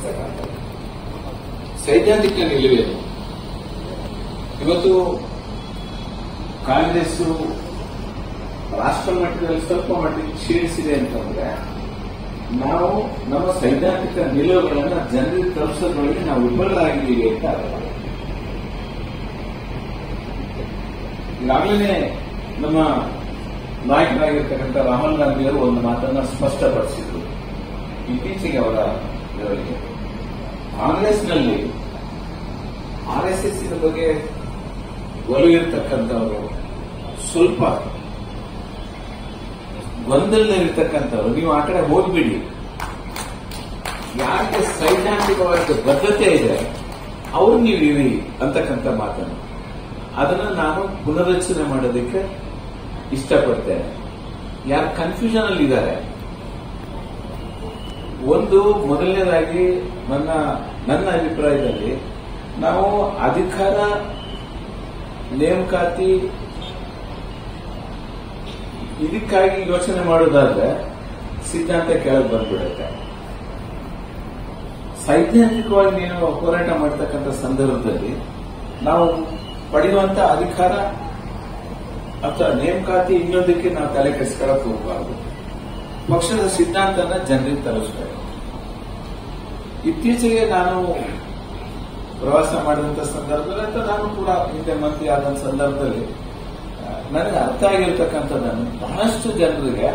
ನಮಸ್ಕಾರ. ಸೈದ್ಧಾಂತಿಕ ನಿಲುವೇನು ಇವತ್ತು ಕಾಂಗ್ರೆಸ್ ರಾಷ್ಟ್ರ ಮಟ್ಟದಲ್ಲಿ ಸ್ವಲ್ಪ ಮಟ್ಟಿಗೆ ಕ್ಷೀಣಿಸಿದೆ ಅಂತಂದ್ರೆ ನಾವು ನಮ್ಮ ಸೈದ್ಧಾಂತಿಕ ನಿಲುವುಗಳನ್ನು ಜನರಿಗೆ ತಲುಪಿಸೋದ್ರೊಳಗೆ ನಾವು ವಿಫಲರಾಗಿದ್ದೀವಿ ಅಂತ ಅರ್ಥ. ಈಗಾಗಲೇ ನಮ್ಮ ನಾಯಕರಾಗಿರ್ತಕ್ಕಂಥ ರಾಹುಲ್ ಗಾಂಧಿಯವರು ಒಂದು ಮಾತನ್ನ ಸ್ಪಷ್ಟಪಡಿಸಿದ್ರು ಇತ್ತೀಚೆಗೆ ಅವರ ಇದರಲ್ಲಿ. ಕಾಂಗ್ರೆಸ್ನಲ್ಲಿ ಆರ್ಎಸ್ಎಸ್ ಬಗ್ಗೆ ಒಲವಿರ್ತಕ್ಕಂಥವರು ಸ್ವಲ್ಪ ಗೊಂದಲದಲ್ಲಿರ್ತಕ್ಕಂಥವ್ರು ನೀವು ಆ ಕಡೆ ಹೋಗ್ಬಿಡಿ, ಯಾಕೆ ಸೈದ್ಧಾಂತಿಕವಾದ ಬದ್ಧತೆ ಇದೆ ಅವ್ರು ನೀವು ಇರಿ ಅಂತಕ್ಕಂಥ ಮಾತನ್ನು ಅದನ್ನು ನಾನು ಪುನರಚನೆ ಮಾಡೋದಕ್ಕೆ ಇಷ್ಟಪಡ್ತೇನೆ. ಯಾರು ಕನ್ಫ್ಯೂಷನ್ ಅಲ್ಲಿ ಇದ್ದಾರೆ, ಒಂದು ಮೊದಲನೇದಾಗಿ ನನ್ನ ಅಭಿಪ್ರಾಯದಲ್ಲಿ ನಾವು ಅಧಿಕಾರ ನೇಮಕಾತಿ ಇದಕ್ಕಾಗಿ ಯೋಚನೆ ಮಾಡೋದಾದ್ರೆ ಸಿದ್ಧಾಂತ ಕೆಳಗೆ ಬಂದ್ಬಿಡುತ್ತೆ. ಸೈದ್ಧಾಂತಿಕವಾಗಿ ನೀನು ಹೋರಾಟ ಮಾಡತಕ್ಕಂಥ ಸಂದರ್ಭದಲ್ಲಿ ನಾವು ಪಡೆಯುವಂತ ಅಧಿಕಾರ ಅಥವಾ ನೇಮಕಾತಿ ಇನ್ನೊಂದಕ್ಕೆ ನಾವು ತಲೆ ಕೆಡಿಸ್ಕೊಳ್ಳಕ್ಕೆ ಹೋಗಬಾರದು. ಪಕ್ಷದ ಸಿದ್ಧಾಂತನ ಜನರಿಗೆ ತಲುಪಿಸಬೇಕು. ಇತ್ತೀಚೆಗೆ ನಾನು ಪ್ರವಾಸ ಮಾಡಿದಂತ ಸಂದರ್ಭದಲ್ಲಿ ಅಥವಾ ನಾನು ಕೂಡ ಹಿಂದೆ ಮಂತ್ರಿ ಆದಂತ ಸಂದರ್ಭದಲ್ಲಿ ನನಗೆ ಅರ್ಥ ಆಗಿರ್ತಕ್ಕಂಥದ್ದನ್ನು ಬಹಳಷ್ಟು ಜನರಿಗೆ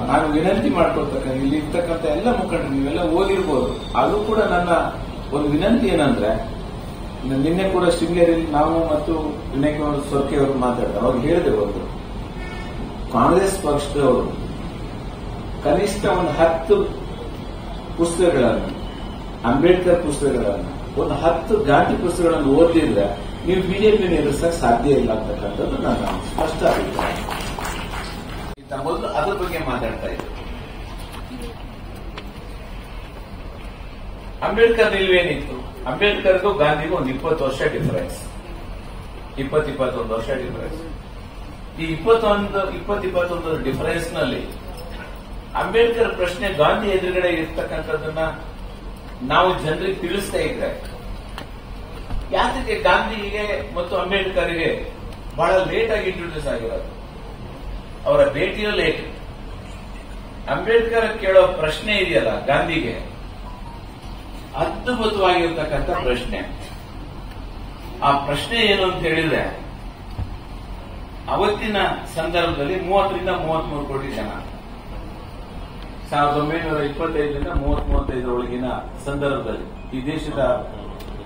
ನಾನು ವಿನಂತಿ ಮಾಡ್ಕೊಳ್ತಕ್ಕಂಥ ಇಲ್ಲಿ ಇರ್ತಕ್ಕಂಥ ಎಲ್ಲ ಮುಖಂಡರು ನೀವೆಲ್ಲ ಓದಿರ್ಬೋದು. ಅದು ಕೂಡ ನನ್ನ ಒಂದು ವಿನಂತಿ ಏನಂದ್ರೆ, ನಿನ್ನೆ ಕೂಡ ಶೃಂಗೇರಿಯಲ್ಲಿ ನಾವು ಮತ್ತು ವಿನಯ್ ಸೊರ್ಕೆ ಅವರು ಮಾತಾಡ್ತಾರೆ. ಅವ್ರು ಹೇಳಿದೆ, ಒಂದು ಕಾಂಗ್ರೆಸ್ ಪಕ್ಷದವರು ಕನಿಷ್ಠ ಒಂದು 10 ಪುಸ್ತಕಗಳನ್ನು, ಅಂಬೇಡ್ಕರ್ ಪುಸ್ತಕಗಳನ್ನು, ಒಂದು 10 ಗಾಂಧಿ ಪುಸ್ತಕಗಳನ್ನು ಓದಿದ್ರೆ ನೀವು ಬಿಜೆಪಿ ಎದುರಿಸಕ್ಕೆ ಸಾಧ್ಯ ಇಲ್ಲ ಅಂತಕ್ಕಂಥದ್ದು ನನ್ನ ಸ್ಪಷ್ಟ ಅಭಿಪ್ರಾಯ. ಮೊದಲು ಅದ್ರ ಬಗ್ಗೆ ಮಾತಾಡ್ತಾ ಇದ್ರು. ಅಂಬೇಡ್ಕರ್ ನಿಲುವೇನಿತ್ತು? ಅಂಬೇಡ್ಕರ್ಗೂ ಗಾಂಧಿಗೂ ಒಂದು 20 ವರ್ಷ ಡಿಫರೆನ್ಸ್, 20-21 ವರ್ಷ ಡಿಫರೆನ್ಸ್. ಈ 21 ಡಿಫರೆನ್ಸ್ ನಲ್ಲಿ ಅಂಬೇಡ್ಕರ್ ಪ್ರಶ್ನೆ ಗಾಂಧಿ ಎದುರುಗಡೆ ಇರ್ತಕ್ಕಂಥದ್ದನ್ನ ನಾವು ಜನರಿಗೆ ತಿಳಿಸ್ತಾ ಇದ್ರೆ, ಯಾತಕ್ಕೆ ಗಾಂಧಿಗೆ ಮತ್ತು ಅಂಬೇಡ್ಕರ್ಗೆ ಬಹಳ ಲೇಟ್ ಆಗಿ ಇಂಟ್ರೊಡ್ಯೂಸ್ ಆಗಿರೋದು? ಅವರ ಭೇಟಿಯೂ ಲೇಟ್. ಅಂಬೇಡ್ಕರ್ ಕೇಳೋ ಪ್ರಶ್ನೆ ಇದೆಯಲ್ಲ ಗಾಂಧಿಗೆ, ಅದ್ಭುತವಾಗಿರ್ತಕ್ಕಂಥ ಪ್ರಶ್ನೆ. ಆ ಪ್ರಶ್ನೆ ಏನು ಅಂತ ಹೇಳಿದ್ರೆ, ಅವತ್ತಿನ ಸಂದರ್ಭದಲ್ಲಿ 30ರಿಂದ 33 ಕೋಟಿ ಜನ, 1925ರಿಂದ 30-35 ಒಳಗಿನ ಸಂದರ್ಭದಲ್ಲಿ ಈ ದೇಶದ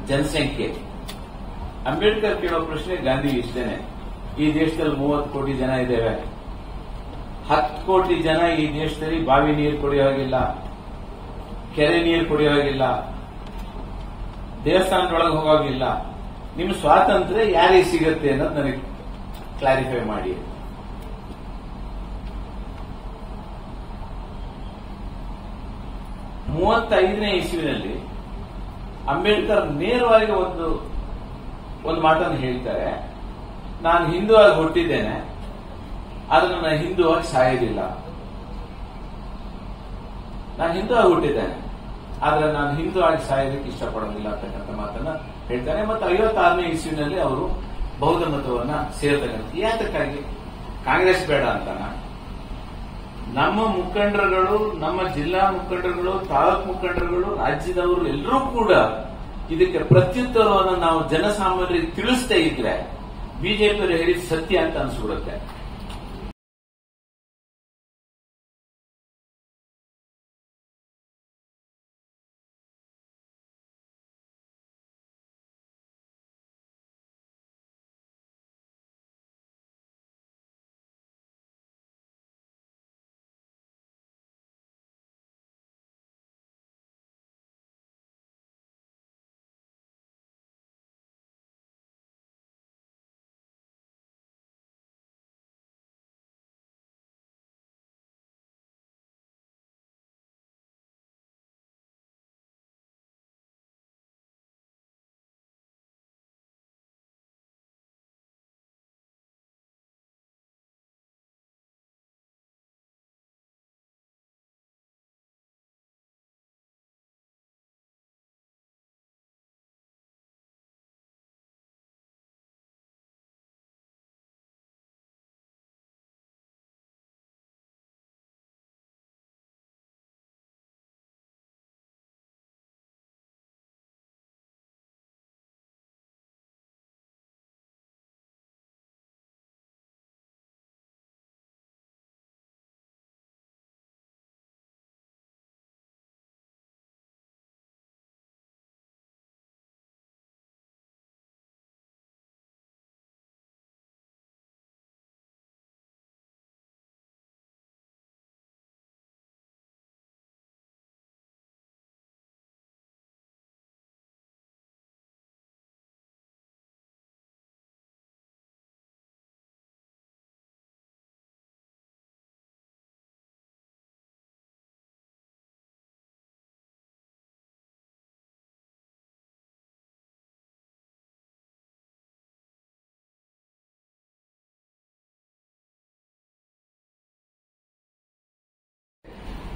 ಜನಸಂಖ್ಯೆ. ಅಂಬೇಡ್ಕರ್ ಕೇಳೋ ಪ್ರಶ್ನೆ ಗಾಂಧಿ ಇಷ್ಟೇನೆ, ಈ ದೇಶದಲ್ಲಿ 30 ಕೋಟಿ ಜನ ಇದ್ದೇವೆ, 10 ಕೋಟಿ ಜನ ಈ ದೇಶದಲ್ಲಿ ಬಾವಿ ನೀರು ಕುಡಿಯೋ ಹಾಗಿಲ್ಲ, ಕೆರೆ ನೀರು ಕುಡಿಯೋ ಹಾಗಿಲ್ಲ, ದೇವಸ್ಥಾನದೊಳಗೆ ಹೋಗೋಗಿಲ್ಲ. ನಿಮ್ಮ ಸ್ವಾತಂತ್ರ್ಯ ಯಾರಿಗೆ ಸಿಗುತ್ತೆ ಅನ್ನೋದು ನನಗೆ ಕ್ಲಾರಿಫೈ ಮಾಡಿ. ನೇ ಇಸ್ವಿನಲ್ಲಿ ಅಂಬೇಡ್ಕರ್ ನೇರವಾಗಿ ಒಂದು ಮಾತನ್ನು ಹೇಳ್ತಾರೆ, ನಾನು ಹಿಂದೂ ಆಗಿ ಹುಟ್ಟಿದ್ದೇನೆ, ಆದ್ರೆ ನಾನು ಹಿಂದೂ ಆಗಿ ಸಾಯೋದಿಲ್ಲ. ನಾನು ಹಿಂದೂ ಆಗಿ ಹುಟ್ಟಿದ್ದೇನೆ, ಆದ್ರೆ ನಾನು ಹಿಂದೂ ಆಗಿ ಸಾಯೋದಕ್ಕೆ ಇಷ್ಟಪಡೋದಿಲ್ಲ ಅಂತಕ್ಕಂಥ ಮಾತನ್ನ ಹೇಳ್ತಾರೆ. ಮತ್ತು 56ನೇ ಇಸ್ವಿನಲ್ಲಿ ಅವರು ಬೌದ್ಧ ಮತವನ್ನ ಸೇರ್ತಕ್ಕಂಥ. ಯಾತಕ್ಕಾಗಿ? ಕಾಂಗ್ರೆಸ್ ಬೇಡ ಅಂತಾನ? ನಮ್ಮ ಮುಖಂಡರುಗಳು, ನಮ್ಮ ಜಿಲ್ಲಾ ಮುಖಂಡರುಗಳು, ತಾಲೂಕು ಮುಖಂಡರುಗಳು, ರಾಜ್ಯದವರು ಎಲ್ಲರೂ ಕೂಡ ಇದಕ್ಕೆ ಪ್ರತ್ಯುತ್ತರವನ್ನು ನಾವು ಜನಸಾಮಾನ್ಯರಿಗೆ ತಿಳಿಸ್ತಾ ಇದ್ರೆ ಬಿಜೆಪಿ ಹೇಳಿದ ಸತ್ಯ ಅಂತ ಅನ್ಸ್ಬಿಡುತ್ತೆ.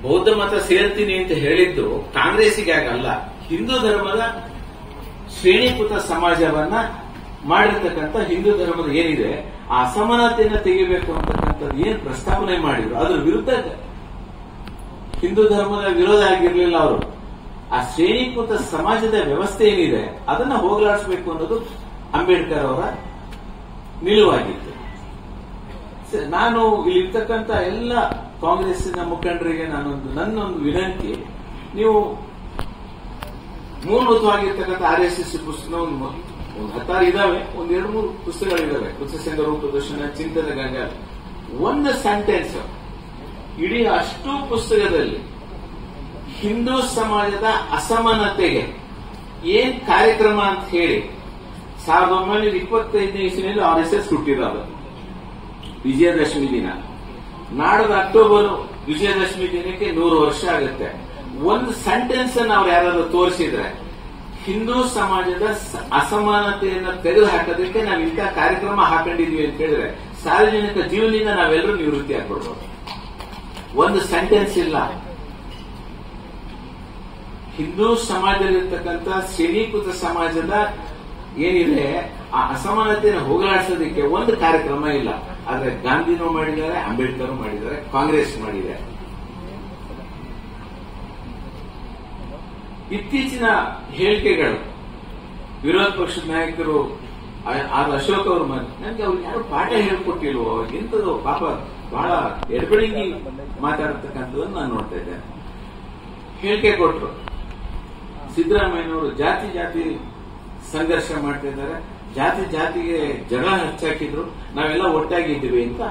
ಬೌದ್ಧ ಮತ ಸೇರ್ತೀನಿ ಅಂತ ಹೇಳಿದ್ದು ಕಾಂಗ್ರೆಸ್ಸಿಗೆ ಆಗಲ್ಲ, ಹಿಂದೂ ಧರ್ಮದ ಶ್ರೇಣೀಕೃತ ಸಮಾಜವನ್ನ ಮಾಡಿರ್ತಕ್ಕಂಥ ಹಿಂದೂ ಧರ್ಮದ ಏನಿದೆ ಆ ಅಸಮಾನತೆಯನ್ನ ತೆಗಿಬೇಕು ಅಂತಕ್ಕಂಥದ್ದು ಏನ್ ಪ್ರಸ್ತಾವನೆ ಮಾಡಿದ್ರು ಅದ್ರ ವಿರುದ್ಧ ಹಿಂದೂ ಧರ್ಮದ ವಿರೋಧ ಆಗಿರ್ಲಿಲ್ಲ ಅವರು. ಆ ಶ್ರೇಣೀಕೃತ ಸಮಾಜದ ವ್ಯವಸ್ಥೆ ಏನಿದೆ ಅದನ್ನ ಹೋಗಲಾಡಿಸಬೇಕು ಅನ್ನೋದು ಅಂಬೇಡ್ಕರ್ ಅವರ ನಿಲುವಾಗಿತ್ತು. ನಾನು ಇಲ್ಲಿರ್ತಕ್ಕಂಥ ಎಲ್ಲ ಕಾಂಗ್ರೆಸ್ಸಿನ ಮುಖಂಡರಿಗೆ ನನ್ನೊಂದು ವಿನಂತಿ, ನೀವು ಮೂಲಭೂತವಾಗಿರ್ತಕ್ಕಂಥ RSS ಪುಸ್ತಕ ಒಂದು 16 ಇದಾವೆ, ಒಂದ್ 2-3 ಪುಸ್ತಕಗಳಿದಾವೆ. ಕೃಷ್ಣಸಂಘ ರೂಪದರ್ಶನ, ಚಿಂತನ ಗಂಗಾ, ಒಂದು ಸೆಂಟೆನ್ಸ್ ಇಡೀ ಅಷ್ಟು ಪುಸ್ತಕದಲ್ಲಿ ಹಿಂದೂ ಸಮಾಜದ ಅಸಮಾನತೆಗೆ ಏನ್ ಕಾರ್ಯಕ್ರಮ ಅಂತ ಹೇಳಿ 1925ನೇ ಇಸ್ವಿನಲ್ಲಿ RSS ಹುಟ್ಟಿರೋದು. ವಿಜಯದಶಮಿ ದಿನ, ನಾಡದ ಅಕ್ಟೋಬರ್ ವಿಜಯದಶಮಿ ದಿನಕ್ಕೆ 100 ವರ್ಷ ಆಗುತ್ತೆ. ಒಂದು ಸೆಂಟೆನ್ಸ್ ಅನ್ನು ಅವ್ರು ಯಾರಾದ್ರೂ ತೋರಿಸಿದ್ರೆ ಹಿಂದೂ ಸಮಾಜದ ಅಸಮಾನತೆಯನ್ನು ತೆಗೆದು ಹಾಕೋದಕ್ಕೆ ನಾವು ಇಂಥ ಕಾರ್ಯಕ್ರಮ ಹಾಕೊಂಡಿದ್ವಿ ಅಂತ ಹೇಳಿದ್ರೆ ಸಾರ್ವಜನಿಕ ಜೀವನದಿಂದ ನಾವೆಲ್ಲರೂ ನಿವೃತ್ತಿ ಆಗ್ಬಿಡ್ಬೋದು. ಒಂದು ಸೆಂಟೆನ್ಸ್ ಇಲ್ಲ. ಹಿಂದೂ ಸಮಾಜದಲ್ಲಿರ್ತಕ್ಕಂಥ ಶ್ರೇಣೀಕೃತ ಸಮಾಜದ ಏನಿದೆ ಆ ಅಸಮಾನತೆಯನ್ನು ಹೋಗಲಾಡಿಸೋದಕ್ಕೆ ಒಂದು ಕಾರ್ಯಕ್ರಮ ಇಲ್ಲ. ಆದ್ರೆ ಗಾಂಧಿನೂ ಮಾಡಿದ್ದಾರೆ, ಅಂಬೇಡ್ಕರ್ ಮಾಡಿದ್ದಾರೆ, ಕಾಂಗ್ರೆಸ್ ಮಾಡಿದ್ದಾರೆ. ಇತ್ತೀಚಿನ ಹೇಳಿಕೆಗಳು ವಿರೋಧ ಪಕ್ಷದ ನಾಯಕರು ಅಶೋಕ್ ಅವರು ನನಗೆ ಅವ್ರಿಗೆ ಯಾರು ಪಾಠ ಹೇಳ್ಕೊಟ್ಟಿಲ್ವೋ, ಅವ್ರಿಗೆಂತದ್ದು ಪಾಪ ಬಹಳ ಎಡಬಡಿಂಗಿ ಮಾತಾಡತಕ್ಕಂಥದ್ದನ್ನು ನಾನು ನೋಡ್ತಾ ಇದ್ದೇನೆ. ಹೇಳಿಕೆ ಕೊಟ್ಟರು, ಸಿದ್ದರಾಮಯ್ಯನವರು ಜಾತಿ ಸಂಘರ್ಷ ಮಾಡ್ತಾ ಇದ್ದಾರೆ, ಜಾತಿಗೆ ಜಗಳ ಹಚ್ಚಾಕಿದ್ರು, ನಾವೆಲ್ಲ ಒಟ್ಟಾಗಿದ್ದೀವಿ ಅಂತ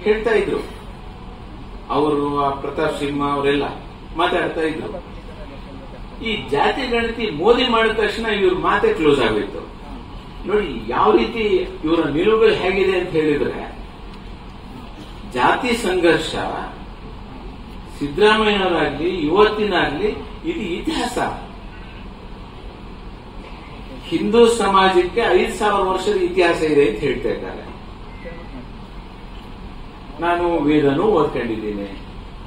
ಹೇಳ್ತಾ ಇದ್ರು. ಅವರು ಪ್ರತಾಪ್ ಸಿಂಹ ಅವರೆಲ್ಲ ಮಾತಾಡ್ತಾ ಇದ್ರು. ಈ ಜಾತಿ ಗಣತಿ ಮೋದಿ ಮಾಡಿದ ತಕ್ಷಣ ಇವ್ರ ಮಾತೆ ಕ್ಲೋಸ್ ಆಗೋಯ್ತು. ನೋಡಿ ಯಾವ ರೀತಿ ಇವರ ನಿಲುವುಗಳು ಹೇಗಿದೆ ಅಂತ ಹೇಳಿದ್ರೆ, ಜಾತಿ ಸಂಘರ್ಷ ಸಿದ್ದರಾಮಯ್ಯನವರಾಗ್ಲಿ ಇವತ್ತಿನಾಗ್ಲಿ ಇದು ಇತಿಹಾಸ. ಹಿಂದೂ ಸಮಾಜಕ್ಕೆ 5,000 ವರ್ಷದ ಇತಿಹಾಸ ಇದೆ ಅಂತ ಹೇಳ್ತಾ ಇದ್ದಾರೆ. ನಾನು ವೇದನೂ ಓದ್ಕೊಂಡಿದ್ದೀನಿ,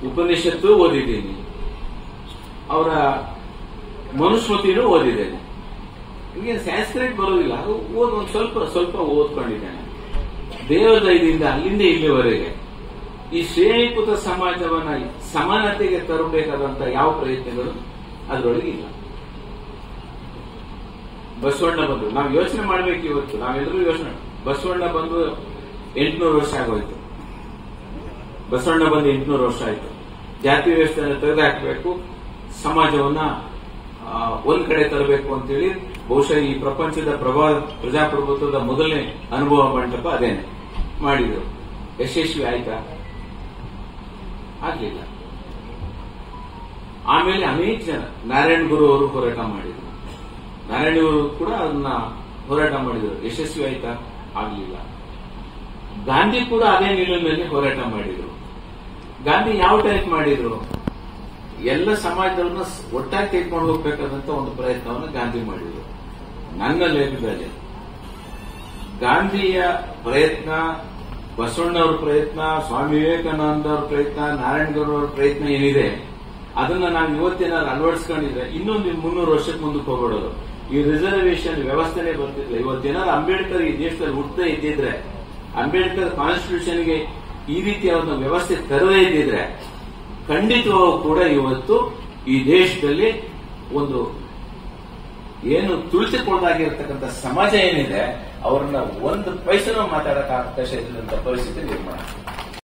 ಉಪನಿಷತ್ತು ಓದಿದ್ದೀನಿ, ಅವರ ಮನುಸ್ಮೃತಿನೂ ಓದಿದ್ದೇನೆ. ಈಗ ಸಂಸ್ಕೃತ ಬರೋದಿಲ್ಲ, ಒಂದು ಸ್ವಲ್ಪ ಓದ್ಕೊಂಡಿದ್ದೇನೆ. ದೇವದಯದಿಂದ ಅಲ್ಲಿಂದ ಇಲ್ಲಿವರೆಗೆ ಈ ಶ್ರೇಣೀಕೃತ ಸಮಾಜವನ್ನ ಸಮಾನತೆಗೆ ತರಬೇಕಾದಂತ ಯಾವ ಪ್ರಯತ್ನಗಳು ಅದರೊಳಗೆ ಇಲ್ಲ. ಬಸವಣ್ಣ ಬಂದು ನಾವು ಯೋಚನೆ ಮಾಡಬೇಕು. ಇವತ್ತು ನಾವೆಲ್ಲರೂ ಯೋಚನೆ, ಬಸವಣ್ಣ ಬಂದು 800 ವರ್ಷ ಆಗೋಯ್ತು. ಬಸವಣ್ಣ ಬಂದು 800 ವರ್ಷ ಆಯ್ತು. ಜಾತಿ ವ್ಯವಸ್ಥೆಯನ್ನು ತೆಗೆದುಹಾಕಬೇಕು, ಸಮಾಜವನ್ನ ಒಂದ್ ಕಡೆ ತರಬೇಕು ಅಂತೇಳಿ ಬಹುಶಃ ಈ ಪ್ರಪಂಚದ ಪ್ರಜಾಪ್ರಭುತ್ವದ ಮೊದಲನೇ ಅನುಭವ ಮಂಟಪ ಅದೇನೆ ಮಾಡಿದ್ರು. ಯಶಸ್ವಿ ಆಯ್ತಾ? ಆಗ್ಲಿಲ್ಲ. ಆಮೇಲೆ ಅನೇಕ ಜನ, ನಾರಾಯಣ ಗುರು ಅವರು ಹೋರಾಟ ಮಾಡಿದ್ರು, ನಾರಾಯಣ ಗುರು ಕೂಡ ಅದನ್ನ ಹೋರಾಟ ಮಾಡಿದ್ರು. ಯಶಸ್ವಿ ಆಯ್ತಾ? ಆಗ್ಲಿಲ್ಲ. ಗಾಂಧಿ ಕೂಡ ಅದೇ ನಿಲುವಿನಲ್ಲಿ ಹೋರಾಟ ಮಾಡಿದ್ರು. ಗಾಂಧಿ ಯಾವ ಟೈಪ್ ಮಾಡಿದ್ರು? ಎಲ್ಲ ಸಮಾಜದವ್ರನ್ನ ಒಟ್ಟಾಗಿ ತೆಗೆದುಕೊಂಡು ಹೋಗ್ಬೇಕಾದಂತ ಒಂದು ಪ್ರಯತ್ನವನ್ನು ಗಾಂಧಿ ಮಾಡಿದ್ರು. ನನ್ನ ಲೇಖದಲ್ಲಿ ಗಾಂಧಿಯ ಪ್ರಯತ್ನ, ಬಸವಣ್ಣವ್ರ ಪ್ರಯತ್ನ, ಸ್ವಾಮಿ ವಿವೇಕಾನಂದ ಅವ್ರ ಪ್ರಯತ್ನ, ನಾರಾಯಣಗೌಡ ಅವರ ಪ್ರಯತ್ನ ಏನಿದೆ ಅದನ್ನ ನಾವು ಇವತ್ತೇನಾದ್ರು ಅಳವಡಿಸ್ಕೊಂಡಿದ್ರೆ ಇನ್ನೊಂದು 300 ವರ್ಷಕ್ಕೆ ಮುಂದಕ್ಕೆ ಹೋಗ್ಬಿಡೋದು. ಈ ರಿಸರ್ವೇಶನ್ ವ್ಯವಸ್ಥೆನೇ ಬರ್ತಿರ್ಲಿಲ್ಲ. ಇವತ್ತೇನಾದ್ರು ಅಂಬೇಡ್ಕರ್ ಈ ದೇಶದಲ್ಲಿ ಹುಟ್ಟದೇ ಇದ್ದಿದ್ರೆ, ಅಂಬೇಡ್ಕರ್ ಕಾನ್ಸ್ಟಿಟ್ಯೂಷನ್ಗೆ ಈ ರೀತಿಯ ಒಂದು ವ್ಯವಸ್ಥೆ ತರದೇ ಇದ್ದಿದ್ರೆ ಖಂಡಿತವಾಗೂ ಕೂಡ ಇವತ್ತು ಈ ದೇಶದಲ್ಲಿ ಒಂದು ಏನು ತುಳಿಸಿಕೊಳ್ಳದಾಗಿರತಕ್ಕಂಥ ಸಮಾಜ ಏನಿದೆ ಅವರನ್ನ ಒಂದು ಪೈಸೆನೂ ಮಾತಾಡಕ್ಕೆ ಅವಕಾಶ ಇಲ್ಲದಂತ ಪರಿಸ್ಥಿತಿ ನಿರ್ಮಾಣ.